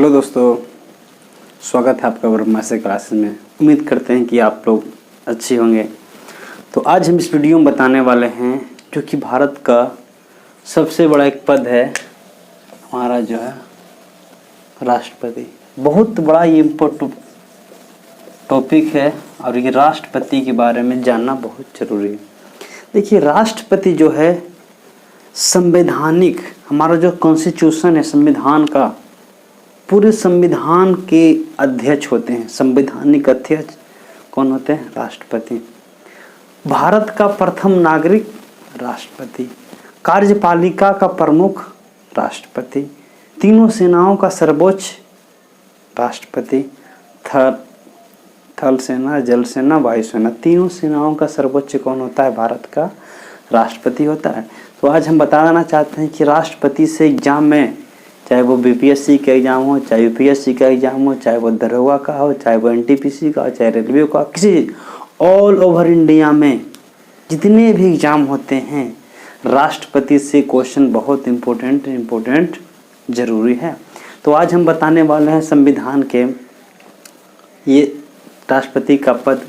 Hello दोस्तों, स्वागत है आपका ब्रह्मास्त्र क्लासेस में। उम्मीद करते हैं कि आप लोग अच्छे होंगे। तो आज हम इस वीडियो में बताने वाले हैं जो कि भारत का सबसे बड़ा एक पद है, हमारा जो है राष्ट्रपति। बहुत बड़ा ये इम्पोर्टेंट टॉपिक है और ये राष्ट्रपति के बारे में जानना बहुत ज़रूरी है। देखिए, राष्ट्रपति जो है संवैधानिक, हमारा जो कॉन्स्टिट्यूशन है संविधान का, पूरे संविधान के अध्यक्ष होते हैं। संवैधानिक अध्यक्ष कौन होते हैं? राष्ट्रपति। भारत का प्रथम नागरिक राष्ट्रपति। कार्यपालिका का प्रमुख राष्ट्रपति। तीनों सेनाओं का सर्वोच्च राष्ट्रपति। थल सेना, जल सेना, वायु सेना, तीनों सेनाओं का सर्वोच्च कौन होता है? भारत का राष्ट्रपति होता है। तो आज हम बताना चाहते हैं कि राष्ट्रपति से एग्जाम में, चाहे वो बीपीएससी का एग्ज़ाम हो, चाहे यूपीएससी का एग्ज़ाम हो, चाहे वो दरोगा का हो, चाहे वो एनटीपीसी का हो, चाहे रेलवे का, किसी ऑल ओवर इंडिया में जितने भी एग्ज़ाम होते हैं, राष्ट्रपति से क्वेश्चन बहुत इम्पोर्टेंट ज़रूरी है। तो आज हम बताने वाले हैं संविधान के ये राष्ट्रपति का पद।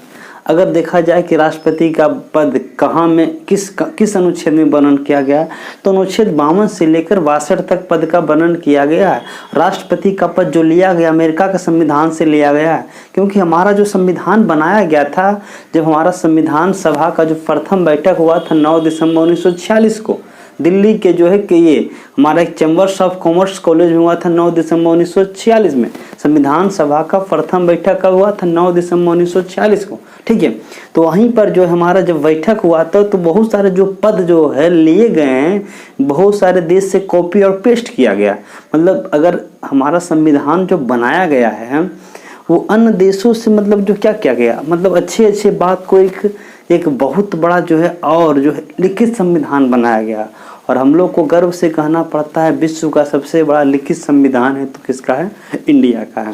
अगर देखा जाए कि राष्ट्रपति का पद कहाँ में किस अनुच्छेद में वर्णन किया गया है, तो अनुच्छेद 52 से लेकर 62 तक पद का वर्णन किया गया है। राष्ट्रपति का पद जो लिया गया अमेरिका के संविधान से लिया गया है, क्योंकि हमारा जो संविधान बनाया गया था, जब हमारा संविधान सभा का जो प्रथम बैठक हुआ था 9 दिसंबर 1946 को, दिल्ली के जो है कि ये हमारा एक चैम्बर्स ऑफ कॉमर्स कॉलेज में हुआ था 9 दिसंबर 1946 में। संविधान सभा का प्रथम बैठक कब हुआ था? 9 दिसंबर 1946 को। ठीक है, तो वहीं पर जो हमारा जब बैठक हुआ था तो बहुत सारे जो पद जो है लिए गए हैं, बहुत सारे देश से कॉपी और पेस्ट किया गया। मतलब अगर हमारा संविधान जो बनाया गया है वो अन्य देशों से मतलब जो क्या किया गया, मतलब अच्छे बात को एक बहुत बड़ा जो है और जो है लिखित संविधान बनाया गया। और हम लोग को गर्व से कहना पड़ता है विश्व का सबसे बड़ा लिखित संविधान है तो किसका है? इंडिया का है।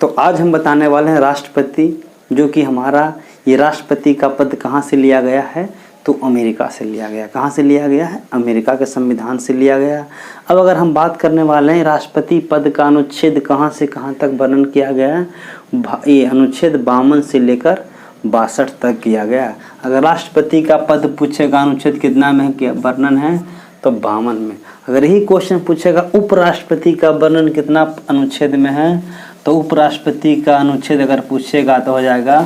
तो आज हम बताने वाले हैं राष्ट्रपति, जो कि हमारा ये राष्ट्रपति का पद कहाँ से लिया गया है? तो अमेरिका से लिया गया। कहाँ से लिया गया है? अमेरिका के संविधान से लिया गया। अब अगर हम बात करने वाले हैं राष्ट्रपति पद का अनुच्छेद कहाँ से कहाँ तक वर्णन किया गया है, ये अनुच्छेद 52 से लेकर 62 तक किया गया। अगर राष्ट्रपति का पद पूछेगा अनुच्छेद कितना में वर्णन है, तो 52 में। अगर यही क्वेश्चन पूछेगा उपराष्ट्रपति का वर्णन कितना अनुच्छेद में है, तो उपराष्ट्रपति का अनुच्छेद अगर पूछेगा तो हो जाएगा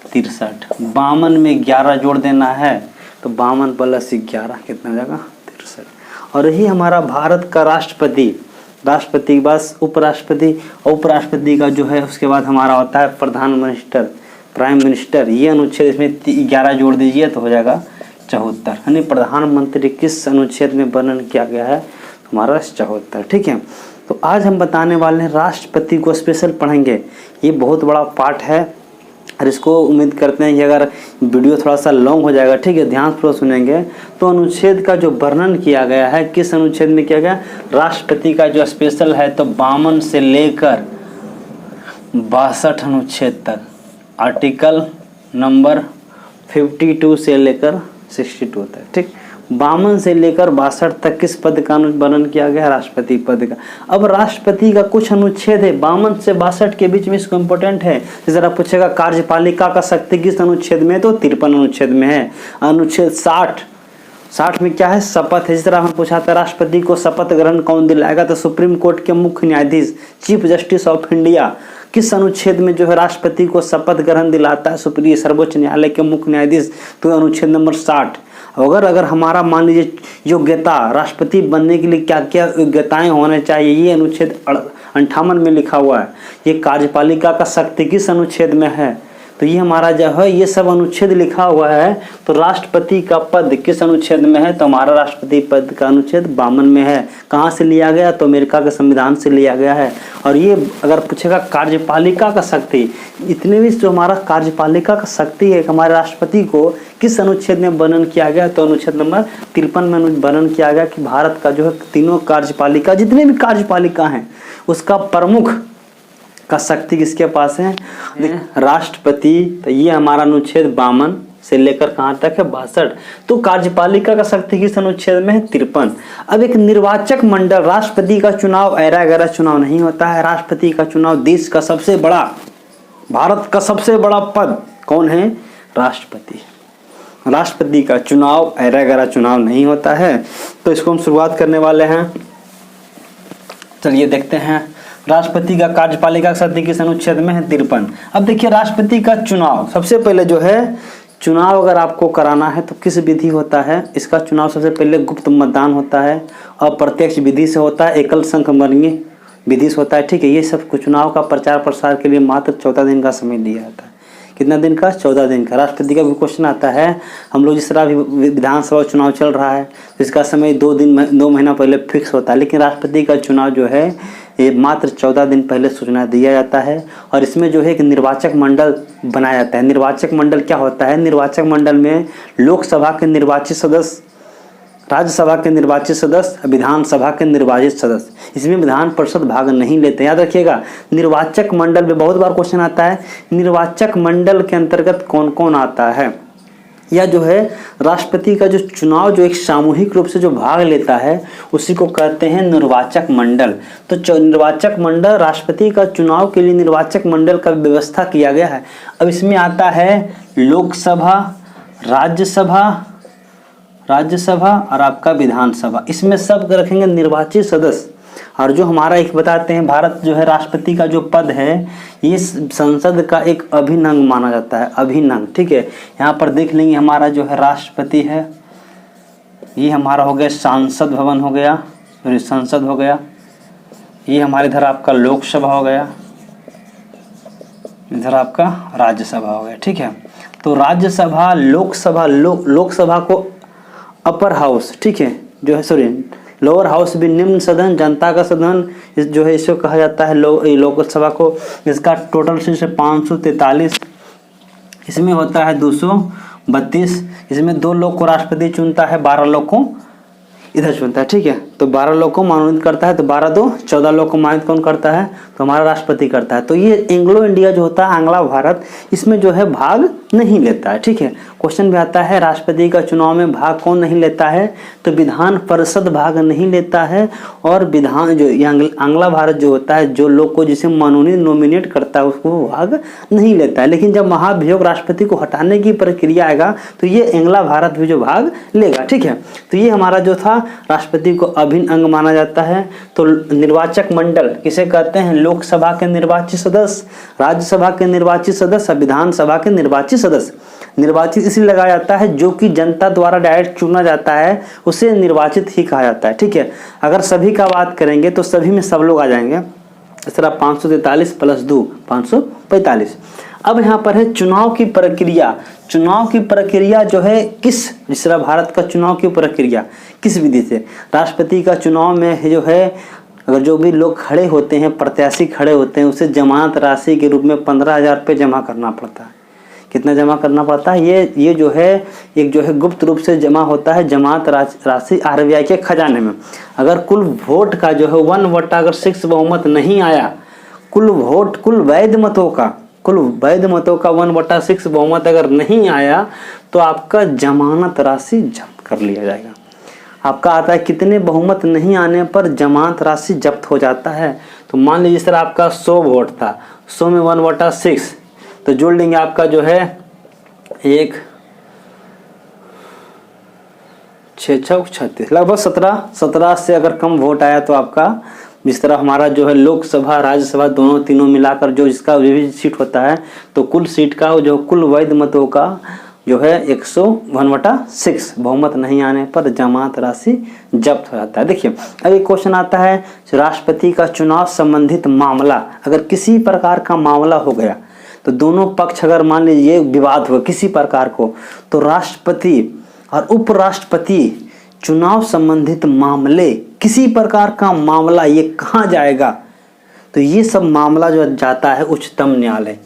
63। 52 में 11 जोड़ देना है, तो 52 + 11 कितना हो जाएगा? 63। और यही हमारा भारत का राष्ट्रपति के बाद उपराष्ट्रपति, और उपराष्ट्रपति का जो है उसके बाद हमारा होता है प्रधानमंत्री, प्राइम मिनिस्टर। ये अनुच्छेद इसमें 11 जोड़ दीजिए तो हो जाएगा 74। यानी प्रधानमंत्री किस अनुच्छेद में वर्णन किया गया है? हमारा 74। ठीक है, तो आज हम बताने वाले हैं राष्ट्रपति को स्पेशल पढ़ेंगे। ये बहुत बड़ा पार्ट है और इसको उम्मीद करते हैं कि अगर वीडियो थोड़ा सा लॉन्ग हो जाएगा, ठीक है, ध्यानपूर्वक सुनेंगे तो अनुच्छेद का जो वर्णन किया गया है, किस अनुच्छेद में किया गया? राष्ट्रपति का जो स्पेशल है तो 52 से लेकर 62 अनुच्छेद तक, आर्टिकल नंबर 52 से लेकर 62 तक। ठीक, 52 से लेकर 62 तक किस पद का वर्णन किया गया? राष्ट्रपति पद का। अब राष्ट्रपति का कुछ अनुच्छेद है 52 से 62 के बीच में, इसको इम्पोर्टेंट है। जरा पूछेगा कार्यपालिका का शक्ति किस अनुच्छेद में है, तो 53 अनुच्छेद में है। अनुच्छेद 60 में क्या है? शपथ है। जिस तरह हम पूछा था राष्ट्रपति को शपथ ग्रहण कौन दिलाएगा, तो सुप्रीम कोर्ट के मुख्य न्यायाधीश, चीफ जस्टिस ऑफ इंडिया, किस अनुच्छेद में जो है राष्ट्रपति को शपथ ग्रहण दिलाता है? सर्वोच्च न्यायालय के मुख्य न्यायाधीश, तो अनुच्छेद नंबर 60। अगर हमारा मान लीजिए योग्यता, राष्ट्रपति बनने के लिए क्या क्या योग्यताएं होने चाहिए, ये अनुच्छेद 58 में लिखा हुआ है। ये कार्यपालिका का शक्ति किस अनुच्छेद में है, तो ये हमारा जो है ये सब अनुच्छेद लिखा हुआ है। तो राष्ट्रपति का पद किस अनुच्छेद में है, तो हमारा राष्ट्रपति पद का अनुच्छेद 52 में है। कहाँ से लिया गया, तो अमेरिका के संविधान से लिया गया है। और ये अगर पूछेगा कार्यपालिका का शक्ति, इतने भी जो हमारा कार्यपालिका का शक्ति है, हमारे राष्ट्रपति को किस अनुच्छेद में वर्णन किया गया, तो अनुच्छेद नंबर 53 में वर्णन किया गया कि भारत का जो है तीनों कार्यपालिका, जितने भी कार्यपालिका हैं, उसका प्रमुख का शक्ति किसके पास है? राष्ट्रपति। तो ये हमारा अनुच्छेद 52 से लेकर कहाँ तक है 62। तो कार्यपालिका का शक्ति किस अनुच्छेद में है 53। अब एक निर्वाचक मंडल, राष्ट्रपति का चुनाव ऐरा गैरा चुनाव नहीं होता है। राष्ट्रपति का चुनाव देश का सबसे बड़ा, भारत का सबसे बड़ा पद कौन है? राष्ट्रपति। राष्ट्रपति का चुनाव ऐरा गैरा चुनाव नहीं होता है। तो इसको हम शुरुआत करने वाले हैं। चलिए देखते हैं राष्ट्रपति का कार्यपालिका का शक्ति किस अनुच्छेद में है 53। अब देखिए राष्ट्रपति का चुनाव, सबसे पहले जो है चुनाव अगर आपको कराना है तो किस विधि होता है? इसका चुनाव सबसे पहले गुप्त मतदान होता है, अप्रत्यक्ष विधि से होता है, एकल संख्यमणीय विधि से होता है। ठीक है, ये सब चुनाव का प्रचार प्रसार के लिए मात्र 14 दिन का समय दिया जाता है। कितना दिन का? 14 दिन का। राष्ट्रपति का भी क्वेश्चन आता है, हम लोग जिस तरह विधानसभा चुनाव चल रहा है तो इसका समय 2 महीना पहले फिक्स होता है, लेकिन राष्ट्रपति का चुनाव जो है ये मात्र 14 दिन पहले सूचना दिया जाता है। और इसमें जो है एक निर्वाचक मंडल बनाया जाता है। निर्वाचक मंडल क्या होता है? निर्वाचक मंडल में लोकसभा के निर्वाचित सदस्य, राज्यसभा के निर्वाचित सदस्य, विधानसभा के निर्वाचित सदस्य, इसमें विधान परिषद भाग नहीं लेते। याद रखिएगा, निर्वाचक मंडल में बहुत बार क्वेश्चन आता है, निर्वाचक मंडल के अंतर्गत कौन कौन आता है? या जो है राष्ट्रपति का जो चुनाव जो एक सामूहिक रूप से जो भाग लेता है उसी को कहते हैं निर्वाचक मंडल। तो निर्वाचक मंडल, राष्ट्रपति का चुनाव के लिए निर्वाचक मंडल का व्यवस्था किया गया है। अब इसमें आता है लोकसभा, राज्यसभा और आपका विधानसभा, इसमें सब रखेंगे निर्वाचित सदस्य। और जो हमारा एक बताते हैं, भारत जो है राष्ट्रपति का जो पद है ये संसद का एक अभिन्न अंग माना जाता है, अभिन्न अंग। ठीक है, यहाँ पर देख लेंगे हमारा जो है राष्ट्रपति है, ये हमारा हो गया सांसद भवन हो गया, संसद हो गया, ये हमारे इधर आपका लोकसभा हो गया, इधर आपका राज्यसभा हो गया। ठीक है, तो राज्यसभा, लोकसभा को अपर हाउस, ठीक है, जो है लोअर हाउस भी निम्न सदन, जनता का सदन जो है इसको कहा जाता है लोकसभा को। इसका टोटल सीट है 543, इसमें होता है 232, इसमें 2 लोग को राष्ट्रपति चुनता है, 12 लोग को इधर चुनता है। ठीक है, तो 12 लोग को मनोनीत करता है, तो 12 2 14 लोग को मनोनीत कौन करता है? तो हमारा राष्ट्रपति करता है। तो ये एंग्लो इंडिया जो होता है, आंग्ला भारत, इसमें जो है भाग नहीं लेता है। ठीक है, क्वेश्चन भी आता है राष्ट्रपति का चुनाव में भाग कौन नहीं लेता है? तो विधान परिषद भाग नहीं लेता है। और विधान जो आंग्ला भारत जो होता है, जो लोग को जिसे मनोनीत नॉमिनेट करता है उसको भाग नहीं लेता है। लेकिन जब महाभियोग राष्ट्रपति को हटाने की प्रक्रिया आएगा तो ये एंग्ला भारत भी जो भाग लेगा। ठीक है, तो ये हमारा जो था राष्ट्रपति को अभिन्न अंग माना जाता है। तो निर्वाचक मंडल किसे कहते हैं? लोकसभा के निर्वाचित सदस्य, राज्यसभा के निर्वाचित सदस्य, विधानसभा के निर्वाचित सदस्य। निर्वाचित इसलिए लगाया जाता है जो कि जनता द्वारा डायरेक्ट चुना जाता है, उसे निर्वाचित ही कहा जाता है। ठीक है, अगर सभी का बात करेंगे तो सभी में सब लोग आ जाएंगे। इस तरह 543 + 2 545। अब यहाँ पर है चुनाव की प्रक्रिया। चुनाव की प्रक्रिया जो है जिस तरह भारत का चुनाव की प्रक्रिया किस विधि से? राष्ट्रपति का चुनाव में जो है अगर जो भी लोग खड़े होते हैं, प्रत्याशी खड़े होते हैं, उसे जमानत राशि के रूप में 15,000 रुपये जमा करना पड़ता है। कितना जमा करना पड़ता है? ये जो है एक जो है गुप्त रूप से जमा होता है वजामत राशि RBI के खजाने में। अगर कुल वोट का जो है 1/6 बहुमत नहीं आया, कुल वैध मतों का 1/6 बहुमत अगर नहीं आया तो आपका जमानत राशि जब्त कर लिया जाएगा। आपका आता है कितने बहुमत नहीं आने पर जमानत राशि जब्त हो जाता है। तो मान लीजिए सर आपका 100 वोट था, 100 में 1/6 तो जोड़ लेंगे आपका जो है 1 6 6 36 लगभग 17 से अगर कम वोट आया तो आपका जिस तरह हमारा जो है लोकसभा राज्यसभा तीनों मिलाकर जो इसका विभिन्न सीट होता है तो कुल सीट का जो कुल वैध मतों का जो है 101/6 बहुमत नहीं आने पर जमानत राशि जब्त हो जाता है। देखिए अब एक क्वेश्चन आता है राष्ट्रपति का चुनाव संबंधित मामला, अगर किसी प्रकार का मामला हो गया तो दोनों पक्ष अगर मान लीजिए विवाद हुआ किसी प्रकार को, तो राष्ट्रपति और उपराष्ट्रपति चुनाव संबंधित मामले किसी प्रकार का मामला ये कहाँ जाएगा? तो ये सब मामला जो जाता है उच्चतम न्यायालय।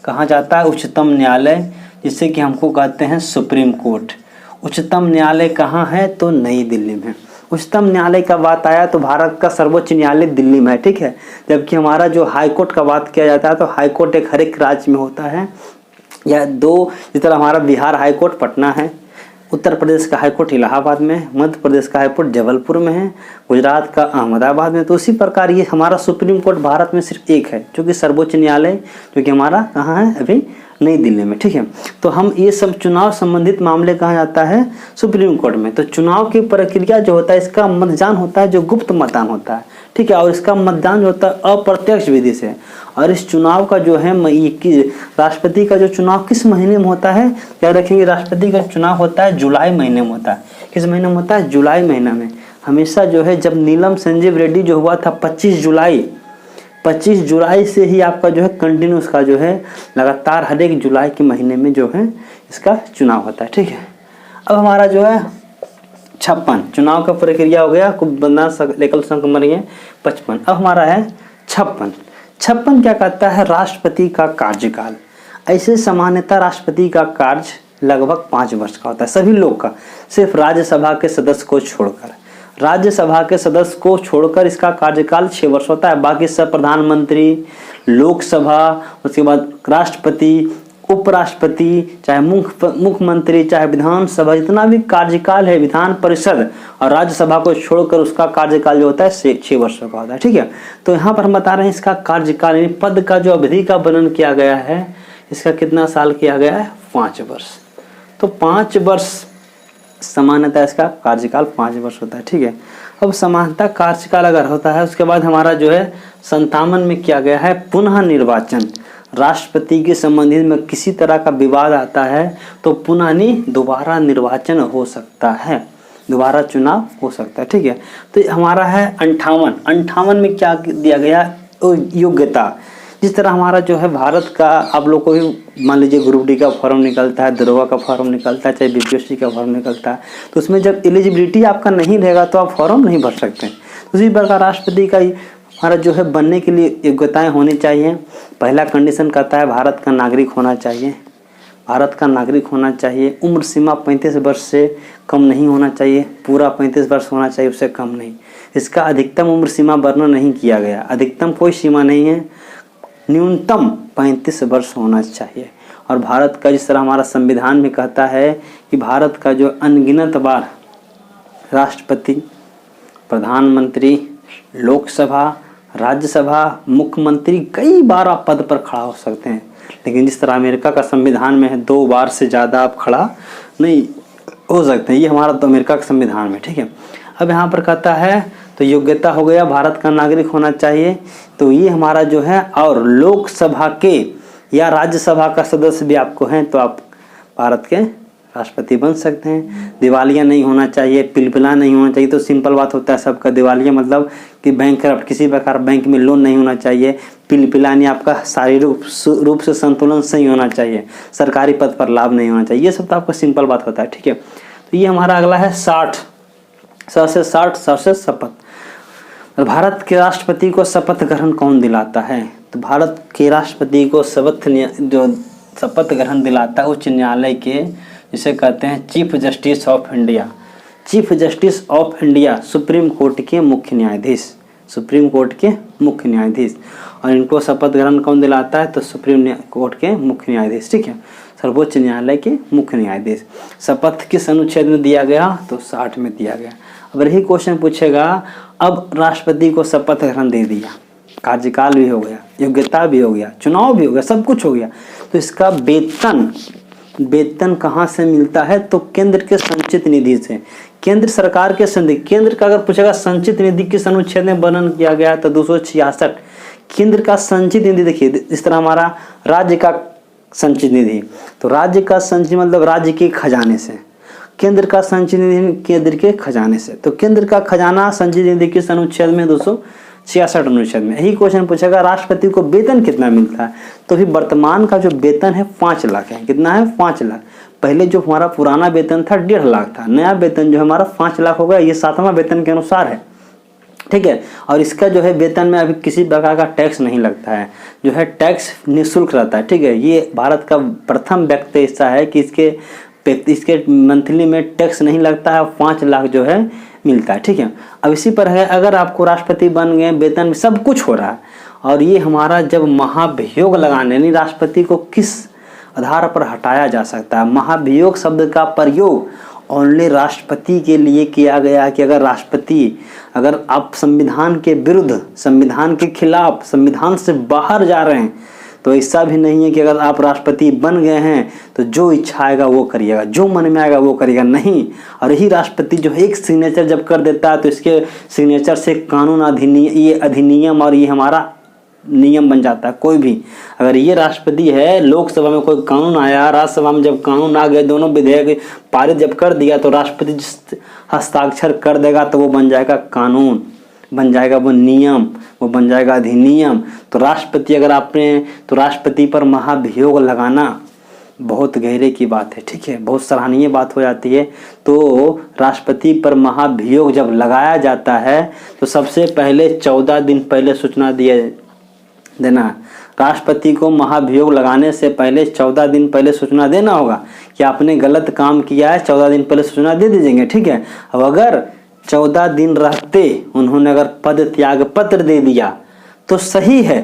कहाँ जाता है? उच्चतम न्यायालय, जिससे कि हमको कहते हैं सुप्रीम कोर्ट। उच्चतम न्यायालय कहाँ है? तो नई दिल्ली में। उच्चतम न्यायालय का बात आया तो भारत का सर्वोच्च न्यायालय दिल्ली में है, ठीक है। जबकि हमारा जो हाई कोर्ट का बात किया जाता है तो हाई कोर्ट एक हर एक राज्य में होता है। या दो, जिस तरह हमारा बिहार हाई कोर्ट पटना है, उत्तर प्रदेश का हाई कोर्ट इलाहाबाद में है, मध्य प्रदेश का हाई कोर्ट जबलपुर में है, गुजरात का अहमदाबाद में। तो उसी प्रकार ये हमारा सुप्रीम कोर्ट भारत में सिर्फ एक है, जो कि सर्वोच्च न्यायालय, जो कि हमारा कहाँ है अभी, नई दिल्ली में। ठीक है, तो हम ये सब चुनाव संबंधित मामले कहाँ जाता है, सुप्रीम कोर्ट में। तो चुनाव की प्रक्रिया जो होता है, इसका मतदान होता है जो गुप्त मतदान होता है, ठीक है, और इसका मतदान जो होता है अप्रत्यक्ष विधि से। और इस चुनाव का जो है राष्ट्रपति का जो चुनाव किस महीने में होता है, याद रखेंगे, राष्ट्रपति का चुनाव होता है जुलाई महीने में होता है। किस महीने में होता है, जुलाई महीना में। हमेशा जो है, जब नीलम संजीव रेड्डी जो हुआ था 25 जुलाई से ही आपका जो है कंटिन्यूस का जो है लगातार हर एक जुलाई के महीने में जो है इसका चुनाव होता है। ठीक है, अब हमारा जो है 56 चुनाव का प्रक्रिया हो गया, खूब बंदा लेकल संकमरिए 55। अब हमारा है 56 क्या कहता है, राष्ट्रपति का कार्यकाल। ऐसे सामान्यतः राष्ट्रपति का कार्य लगभग 5 वर्ष का होता है, सभी लोग का, सिर्फ राज्यसभा के सदस्य को छोड़कर। राज्यसभा के सदस्य को छोड़कर इसका कार्यकाल 6 वर्ष होता है। बाकी सब प्रधानमंत्री, लोकसभा, उसके बाद राष्ट्रपति, उपराष्ट्रपति, चाहे मुख्यमंत्री, चाहे विधानसभा, जितना भी कार्यकाल है, विधान परिषद और राज्यसभा को छोड़कर उसका कार्यकाल जो होता है 6 वर्षों का होता है। ठीक है, तो यहाँ पर हम बता रहे हैं इसका कार्यकाल, यानी पद का जो अवधि का वर्णन किया गया है, इसका कितना साल किया गया है, 5 वर्ष। तो 5 वर्ष सामान्यतः इसका कार्यकाल 5 वर्ष होता है। ठीक है, अब सामान्यतः कार्यकाल अगर होता है, उसके बाद हमारा जो है 57 में किया गया है पुनः निर्वाचन। राष्ट्रपति के संबंधित में किसी तरह का विवाद आता है तो पुनः दोबारा निर्वाचन हो सकता है, दोबारा चुनाव हो सकता है। ठीक है, तो हमारा है 58 में क्या दिया गया, योग्यता। जिस तरह हमारा जो है भारत का, आप लोग को भी मान लीजिए ग्रुप डी का फॉर्म निकलता है, दरोगा का फॉर्म निकलता है, चाहे बीपीएससी का फॉर्म निकलता है, तो उसमें जब एलिजिबिलिटी आपका नहीं रहेगा तो आप फॉर्म नहीं भर सकते। उसी प्रकार राष्ट्रपति का हमारा जो है बनने के लिए योग्यताएं होनी चाहिए। पहला कंडीशन कहता है भारत का नागरिक होना चाहिए, भारत का नागरिक होना चाहिए। उम्र सीमा 35 वर्ष से कम नहीं होना चाहिए, पूरा 35 वर्ष होना चाहिए, उससे कम नहीं। इसका अधिकतम उम्र सीमा वर्णन नहीं किया गया, अधिकतम कोई सीमा नहीं है, न्यूनतम 35 वर्ष होना चाहिए। और भारत का, जिस तरह हमारा संविधान में कहता है कि भारत का जो अनगिनत बार राष्ट्रपति, प्रधानमंत्री, लोकसभा, राज्यसभा, मुख्यमंत्री कई बार आप पद पर खड़ा हो सकते हैं, लेकिन जिस तरह अमेरिका का संविधान में है 2 बार से ज़्यादा आप खड़ा नहीं हो सकते हैं। ये हमारा तो अमेरिका के संविधान में। ठीक है, अब यहाँ पर कहता है तो योग्यता हो गया, भारत का नागरिक होना चाहिए, तो ये हमारा जो है, और लोकसभा के या राज्यसभा का सदस्य भी आपको हैं तो आप भारत के राष्ट्रपति बन सकते हैं। दिवालिया नहीं होना चाहिए, पिलपिला नहीं होना चाहिए। तो सिंपल बात होता है सबका, दिवालिया मतलब कि बैंकरप्ट, किसी प्रकार बैंक में लोन नहीं होना चाहिए। पिलपिला यानी आपका शारीरिक रूप से संतुलन सही होना चाहिए, सरकारी पद पर लाभ नहीं होना चाहिए। ये सब तो आपका सिंपल बात होता है। ठीक है, तो ये हमारा अगला है 60 से शपथ। भारत के राष्ट्रपति को शपथ ग्रहण कौन दिलाता है, तो भारत के राष्ट्रपति को शपथ ग्रहण दिलाता है उच्च न्यायालय के, जिसे कहते हैं chief justice of India. Chief justice of India supreme court के मुख्य न्यायाधीश, सुप्रीम कोर्ट के मुख्य न्यायाधीश। और इनको शपथ ग्रहण कौन दिलाता है, तो सुप्रीम कोर्ट के मुख्य न्यायाधीश। ठीक है, सर्वोच्च न्यायालय के मुख्य न्यायाधीश। शपथ किस अनुच्छेद में दिया गया, तो 60 में दिया गया। अब यही क्वेश्चन पूछेगा, अब राष्ट्रपति को शपथ ग्रहण दे दिया, कार्यकाल भी हो गया, योग्यता भी हो गया, चुनाव भी हो गया, सब कुछ हो गया, तो इसका वेतन कहाँ से मिलता है, तो केंद्र के संचित निधि से। केंद्र सरकार के केंद्र का अगर पूछेगा संचित निधि किस अनुच्छेद में वर्णन किया गया है, तो 266। केंद्र का संचित निधि देखिए, इस तरह हमारा राज्य का संचित निधि, तो राज्य का संचित मतलब राज्य के खजाने से, केंद्र का संचित निधि केंद्र के खजाने से। तो केंद्र का खजाना संचित निधि किस अनुच्छेद में, 266 अनुच्छेद में। यही क्वेश्चन पूछेगा राष्ट्रपति को वेतन कितना मिलता है, तो भी वर्तमान का जो वेतन है 5 लाख है। कितना है, 5 लाख। पहले जो हमारा पुराना वेतन था 1.5 लाख था, नया वेतन जो हमारा 5 लाख हो गया। ये 7वां वेतन के अनुसार है। ठीक है, और इसका जो है वेतन में अभी किसी प्रकार का टैक्स नहीं लगता है, जो है टैक्स निःशुल्क रहता है। ठीक है, ये भारत का प्रथम व्यक्ति ऐसा है कि इसके मंथली में टैक्स नहीं लगता है, 5 लाख जो है मिलता है। ठीक है, अब इसी पर है, अगर आपको राष्ट्रपति बन गए, वेतन में सब कुछ हो रहा है, और ये हमारा जब महाभियोग लगाने, यानी राष्ट्रपति को किस आधार पर हटाया जा सकता है। महाभियोग शब्द का प्रयोग ओनली राष्ट्रपति के लिए किया गया कि अगर राष्ट्रपति, अगर आप संविधान के विरुद्ध, संविधान के खिलाफ, संविधान से बाहर जा रहे हैं, तो ऐसा भी नहीं है कि अगर आप राष्ट्रपति बन गए हैं तो जो इच्छा आएगा वो करिएगा, जो मन में आएगा वो करिएगा, नहीं। और यही राष्ट्रपति जो एक सिग्नेचर जब कर देता है तो इसके सिग्नेचर से कानून, अधिनियम और ये हमारा नियम बन जाता है। कोई भी अगर ये राष्ट्रपति है, लोकसभा में कोई कानून आया, राज्यसभा में जब कानून आ गए, दोनों विधेयक पारित जब कर दिया तो राष्ट्रपति जिस हस्ताक्षर कर देगा तो वो बन जाएगा कानून, बन जाएगा वो नियम, वो बन जाएगा अधिनियम। तो राष्ट्रपति अगर आपने, तो राष्ट्रपति पर महाभियोग लगाना बहुत गहरे की बात है, ठीक है, बहुत सराहनीय बात हो जाती है। तो राष्ट्रपति पर महाभियोग जब लगाया जाता है तो सबसे पहले 14 दिन पहले सूचना देना। राष्ट्रपति को महाभियोग लगाने से पहले 14 दिन पहले सूचना देना होगा कि आपने गलत काम किया है, 14 दिन पहले सूचना दे दीजिएंगे, ठीक है। अब अगर 14 दिन रहते उन्होंने अगर पद त्याग पत्र दे दिया तो सही है।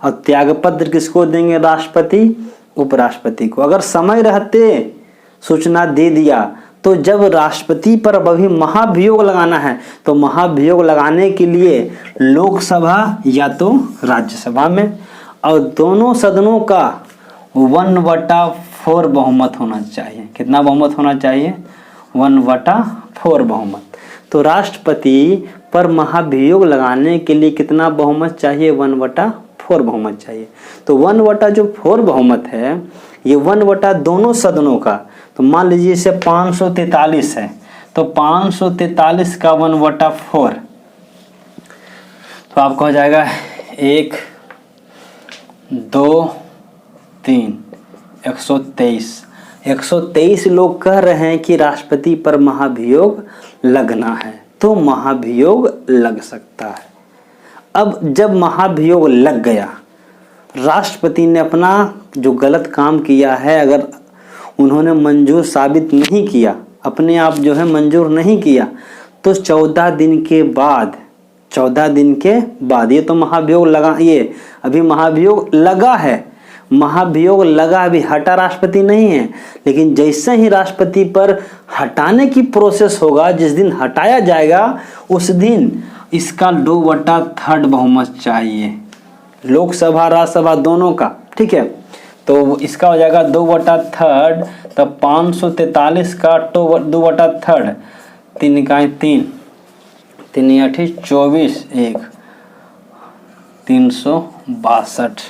और त्याग पत्र किसको देंगे? राष्ट्रपति, उपराष्ट्रपति को। अगर समय रहते सूचना दे दिया तो जब राष्ट्रपति पर अभी महाभियोग लगाना है तो महाभियोग लगाने के लिए लोकसभा या तो राज्यसभा में, और दोनों सदनों का 1/4 बहुमत होना चाहिए। कितना बहुमत होना चाहिए? 1/4 बहुमत। तो राष्ट्रपति पर महाभियोग लगाने के लिए कितना बहुमत चाहिए? 1/4 बहुमत चाहिए। तो 1/4 बहुमत है, ये 1/4 दोनों सदनों का। तो मान लीजिए इसे 543 है, तो 543 का 1/4 तो आपको हो जाएगा 1, 2, 3, 123। 123 लोग कह रहे हैं कि राष्ट्रपति पर महाभियोग लगना है, तो महाभियोग लग सकता है। अब जब महाभियोग लग गया, राष्ट्रपति ने अपना जो गलत काम किया है अगर उन्होंने मंजूर साबित नहीं किया, अपने आप जो है मंजूर नहीं किया, तो 14 दिन के बाद, 14 दिन के बाद, ये तो महाभियोग लगा, ये अभी महाभियोग लगा है, महाभियोग लगा, अभी हटा राष्ट्रपति नहीं है। लेकिन जैसे ही राष्ट्रपति पर हटाने की प्रोसेस होगा, जिस दिन हटाया जाएगा उस दिन इसका 2/3 बहुमत चाहिए, लोकसभा राज्यसभा दोनों का, ठीक है। तो इसका हो जाएगा 2/3, तब 543 का 2/3, 3 का 3, 3 8 24, 1 362।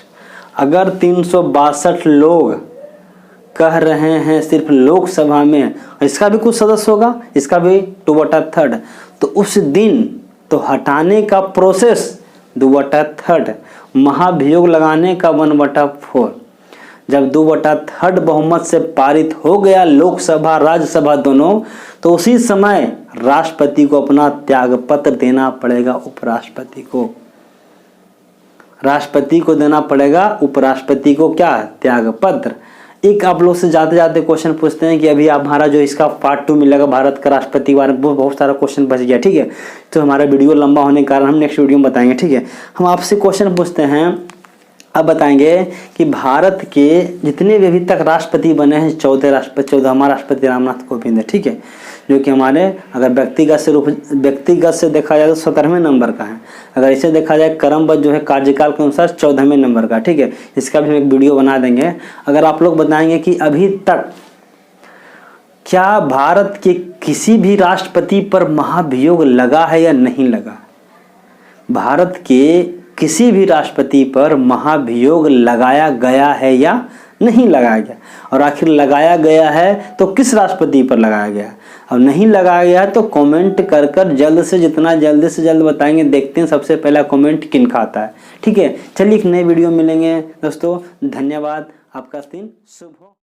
अगर 362 लोग कह रहे हैं सिर्फ लोकसभा में, इसका भी कुछ सदस्य होगा, इसका भी 2/3, तो उस दिन तो हटाने का प्रोसेस 2/3, महाभियोग लगाने का 1/4। जब 2/3 बहुमत से पारित हो गया लोकसभा राज्यसभा दोनों, तो उसी समय राष्ट्रपति को अपना त्यागपत्र देना पड़ेगा उपराष्ट्रपति को। राष्ट्रपति को देना पड़ेगा उपराष्ट्रपति को क्या? त्यागपत्र। एक आप लोग से जाते जाते क्वेश्चन पूछते हैं कि अभी आप हमारा जो इसका पार्ट 2 मिलेगा भारत का राष्ट्रपति के बारे में, बहुत सारा क्वेश्चन बच गया, ठीक है। तो हमारा वीडियो लंबा होने के कारण हम नेक्स्ट वीडियो में बताएंगे, ठीक है। हम आपसे क्वेश्चन पूछते हैं, अब बताएंगे कि भारत के जितने भी अभी तक राष्ट्रपति बने हैं, 14 राष्ट्रपति, 14 राष्ट्रपति रामनाथ कोविंद है, ठीक है, जो कि हमारे अगर व्यक्तिगत से देखा जाए तो 17वें नंबर का है। अगर इसे देखा जाए क्रमबद्ध जो है कार्यकाल के अनुसार 14वें नंबर का, ठीक है। इसका भी हम एक वीडियो बना देंगे। अगर आप लोग बताएंगे कि अभी तक क्या भारत के किसी भी राष्ट्रपति पर महाभियोग लगा है या नहीं लगा, भारत के किसी भी राष्ट्रपति पर महाभियोग लगाया गया है या नहीं लगाया गया, और आखिर लगाया गया है तो किस राष्ट्रपति पर लगाया गया, अब नहीं लगाया गया है तो कमेंट कर कर जल्द से जितना जल्द से जल्द बताएंगे। देखते हैं सबसे पहला कमेंट किन का आता है, ठीक है। चलिए एक नए वीडियो मिलेंगे दोस्तों, धन्यवाद, आपका दिन शुभ हो।